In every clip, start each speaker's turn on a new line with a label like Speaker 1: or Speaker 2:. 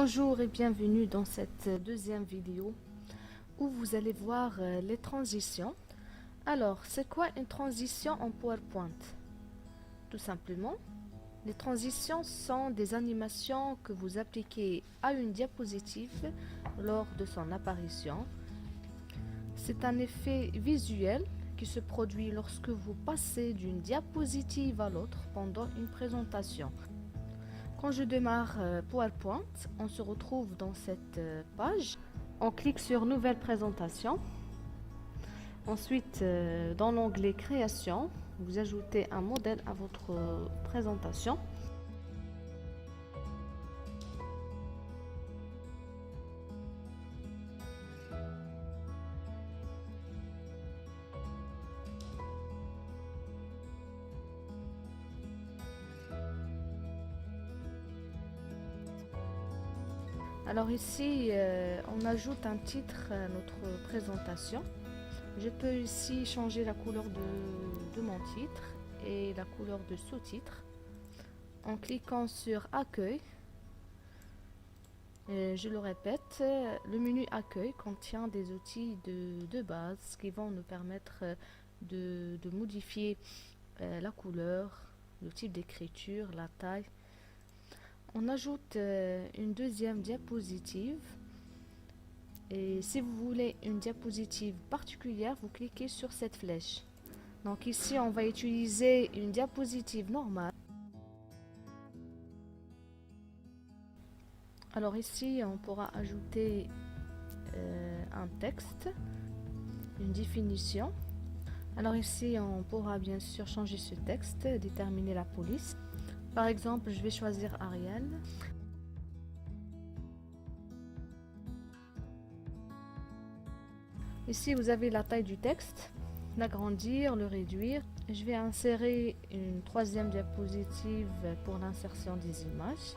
Speaker 1: Bonjour et bienvenue dans cette deuxième vidéo où vous allez voir les transitions. Alors, c'est quoi une transition en PowerPoint? Tout simplement, les transitions sont des animations que vous appliquez à une diapositive lors de son apparition. C'est un effet visuel qui se produit lorsque vous passez d'une diapositive à l'autre pendant une présentation. Quand je démarre PowerPoint, on se retrouve dans cette page. On clique sur Nouvelle présentation. Ensuite, dans l'onglet Création, vous ajoutez un modèle à votre présentation. Alors ici, on ajoute un titre à notre présentation. Je peux ici changer la couleur de mon titre et la couleur de sous-titre en cliquant sur Accueil. Je le répète, le menu Accueil contient des outils de base qui vont nous permettre de modifier la couleur, le type d'écriture, la taille. On ajoute une deuxième diapositive. Et si vous voulez une diapositive particulière, vous cliquez sur cette flèche. Donc ici, on va utiliser une diapositive normale. Alors ici, on pourra ajouter un texte, une définition. Alors ici, on pourra bien sûr changer ce texte, déterminer la police. Par exemple, je vais choisir Ariel. Ici, vous avez la taille du texte, l'agrandir, le réduire. Je vais insérer une troisième diapositive pour l'insertion des images.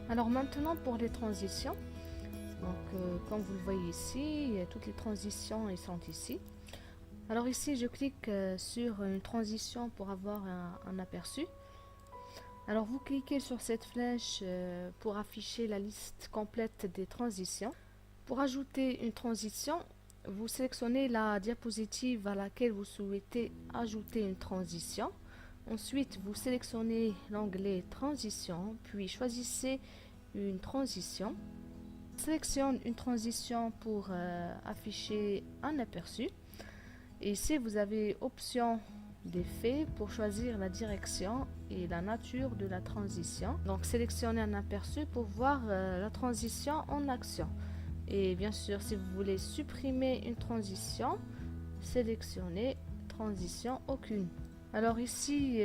Speaker 1: Alors maintenant pour les transitions, comme vous le voyez ici, toutes les transitions elles sont ici. Alors ici je clique sur une transition pour avoir un aperçu. Alors vous cliquez sur cette flèche pour afficher la liste complète des transitions. Pour ajouter une transition, vous sélectionnez la diapositive à laquelle vous souhaitez ajouter une transition. Ensuite, vous sélectionnez l'onglet Transition, puis choisissez une transition. Sélectionne une transition pour afficher un aperçu. Et ici, vous avez option d'effet pour choisir la direction et la nature de la transition. Donc, sélectionnez un aperçu pour voir la transition en action. Et bien sûr, si vous voulez supprimer une transition, sélectionnez transition aucune. Alors ici,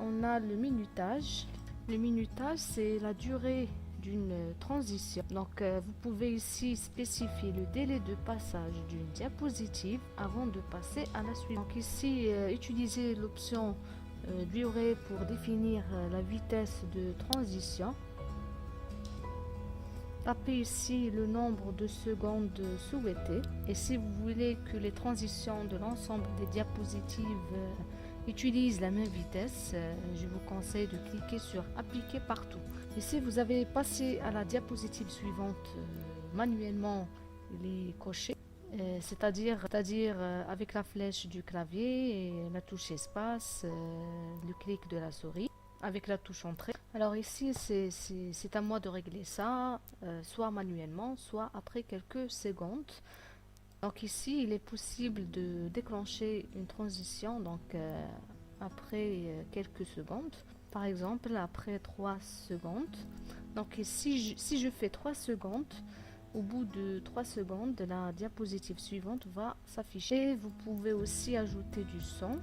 Speaker 1: on a le minutage. Le minutage, c'est la durée d'une transition. Donc, vous pouvez ici spécifier le délai de passage d'une diapositive avant de passer à la suivante. Donc ici, utilisez l'option durée pour définir la vitesse de transition. Tapez ici le nombre de secondes souhaitées. Et si vous voulez que les transitions de l'ensemble des diapositives utilisent la même vitesse, je vous conseille de cliquer sur appliquer partout. Ici, vous avez passé à la diapositive suivante manuellement les cocher, c'est-à-dire avec la flèche du clavier et la touche espace, le clic de la souris avec la touche entrée. Alors ici, c'est à moi de régler ça, soit manuellement, soit après quelques secondes. Donc ici, il est possible de déclencher une transition après quelques secondes. Par exemple, après 3 secondes. Donc ici, si je fais 3 secondes, au bout de 3 secondes, la diapositive suivante va s'afficher. Vous pouvez aussi ajouter du son.